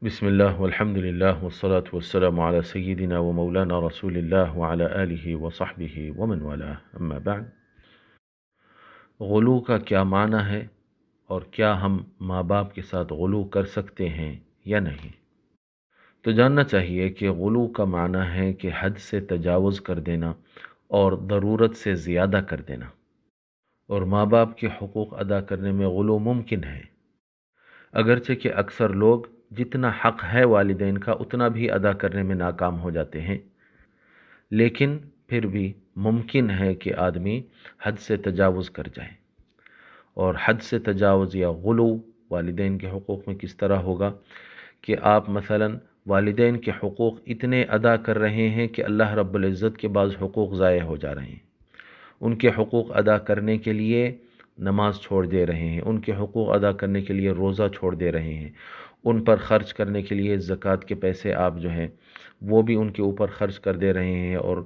بسم الله والحمد لله والصلاة والسلام على سيدنا ومولانا رسول الله وعلى آله وصحبه ومن والاه أما بعد غلو کا کیا معنی ہے اور کیا ہم ماں باپ کے ساتھ غلو کر سکتے ہیں یا نہیں؟ تو جاننا چاہیے کہ غلو کا معنی ہے کہ حد سے تجاوز کر دینا اور ضرورت سے زیادہ کر دینا، اور ماں باپ کے حقوق ادا کرنے میں غلو ممکن ہے، اگرچہ کہ اکثر لوگ جتنا حق ہے والدین کا اتنا بھی ادا کرنے میں ناکام ہو جاتے ہیں، لیکن پھر بھی ممکن ہے کہ آدمی حد سے تجاوز کر جائے۔ اور حد سے تجاوز یا غلو والدین کے حقوق میں کس طرح ہوگا کہ آپ مثلا والدین کے حقوق اتنے ادا کر رہے ہیں کہ اللہ رب العزت کے بعض حقوق ضائع ہو جا رہے ہیں، ان کے حقوق ادا کرنے کے لیے نماز چھوڑ دے رہے ہیں، ان کے حقوق ادا کرنے کے لیے روزہ چھوڑ دے رہے ہیں، ان پر خرچ کرنے کے لیے زکوٰۃ کے پیسے آپ جو ہیں وہ بھی ان کے اوپر خرچ کر دے رہے ہیں، اور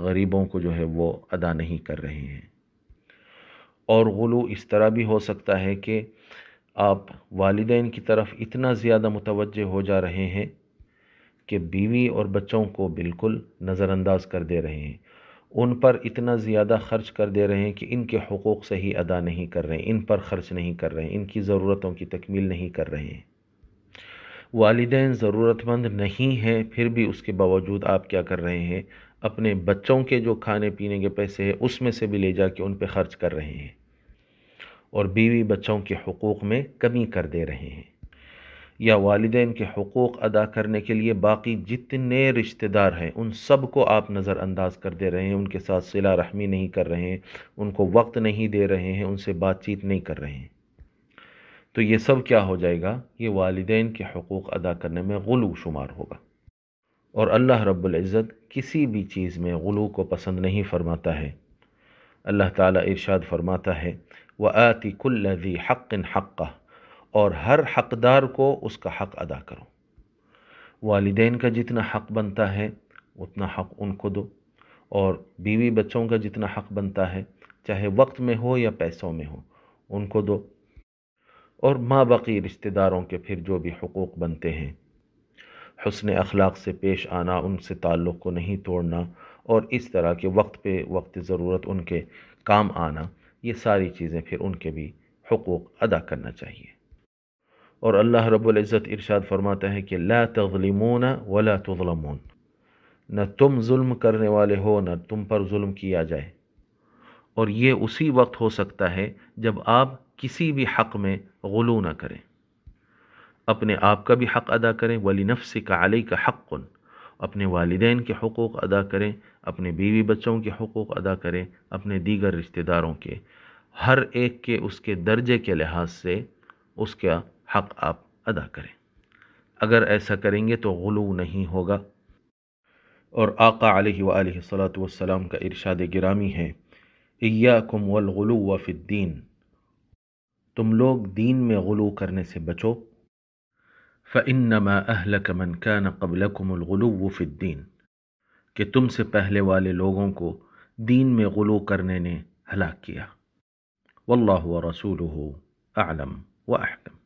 غریبوں کو جو ہے وہ ادا نہیں کر رہے ہیں۔ اور غلو اس طرح بھی ہو سکتا ہے کہ آپ والدین کی طرف اتنا زیادہ متوجہ ہو جا رہے ہیں کہ بیوی اور بچوں کو بالکل نظر انداز کر دے رہے ہیں، ان پر اتنا زیادہ خرچ کر دے رہے ہیں کہ ان کے حقوق صحیح ادا نہیں کر رہے ہیں، ان پر خرچ نہیں کر رہے ہیں، ان کی ضرورتوں کی تکمیل نہیں کر رہے ہیں۔ والدین ضرورت مند نہیں ہیں، پھر بھی اس کے باوجود آپ کیا کر رہے ہیں؟ اپنے بچوں کے جو کھانے پینے کے پیسے ہیں اس میں سے بھی لے جا کے ان پہ خرچ کر رہے ہیں، اور بیوی بچوں کے حقوق میں کمی کر دے رہے ہیں، یا والدین کے حقوق ادا کرنے کے لیے باقی جتنے رشتہ دار ہیں ان سب کو آپ نظر انداز کر دے رہے ہیں، ان کے ساتھ صلہ رحمی نہیں کر رہے ہیں، ان کو وقت نہیں دے رہے ہیں، ان سے بات چیت نہیں کر رہے ہیں۔ تو یہ سب کیا ہو جائے گا؟ یہ والدین کے حقوق ادا کرنے میں غلو شمار ہوگا، اور اللہ رب العزت کسی بھی چیز میں غلو کو پسند نہیں فرماتا ہے۔ اللہ تعالیٰ ارشاد فرماتا ہے وَآتِ كُلَّ ذِي حَقٍّ حَقَّهُ، اور ہر حقدار کو اس کا حق ادا کرو۔ والدین کا جتنا حق بنتا ہے اتنا حق ان کو دو، اور بیوی بچوں کا جتنا حق بنتا ہے چاہے وقت میں ہو یا پیسوں میں ہو ان کو دو، اور ماں باقی رشتہ داروں کے پھر جو بھی حقوق بنتے ہیں، حسن اخلاق سے پیش آنا، ان سے تعلق کو نہیں توڑنا، اور اس طرح کے وقت پہ وقت ضرورت ان کے کام آنا، یہ ساری چیزیں پھر ان کے بھی حقوق ادا کرنا چاہیے۔ اور اللہ رب العزت ارشاد فرماتا ہے کہ لا تظلمون ولا تظلمون، نہ تم ظلم کرنے والے ہو نہ تم پر ظلم کیا جائے، اور یہ اسی وقت ہو سکتا ہے جب آپ کسی بھی حق میں غلو نہ کریں، اپنے آپ کا بھی حق ادا کریں، وَلِنَفْسِكَ عَلَيْكَ حَقٌّ، اپنے والدین کے حقوق ادا کریں، اپنے بیوی بچوں کے حقوق ادا کریں، اپنے دیگر رشتہ داروں کے، ہر ایک کے اس کے درجے کے لحاظ سے اس کا حق آپ ادا کریں۔ اگر ایسا کریں گے تو غلو نہیں ہوگا۔ اور آقا علیہ وآلہ الصلاۃ والسلام کا ارشاد گرامی ہے ایاکم والغلو فی الدین، تم لوگ دین میں غلو کرنے سے بچو، فإنما أهلك من كان قبلكم الغلو في الدین، کہ تم سے پہلے والے لوگوں کو دین میں غلو کرنے نے ہلاک کیا۔ واللہ ورسولہ اعلم واحکم۔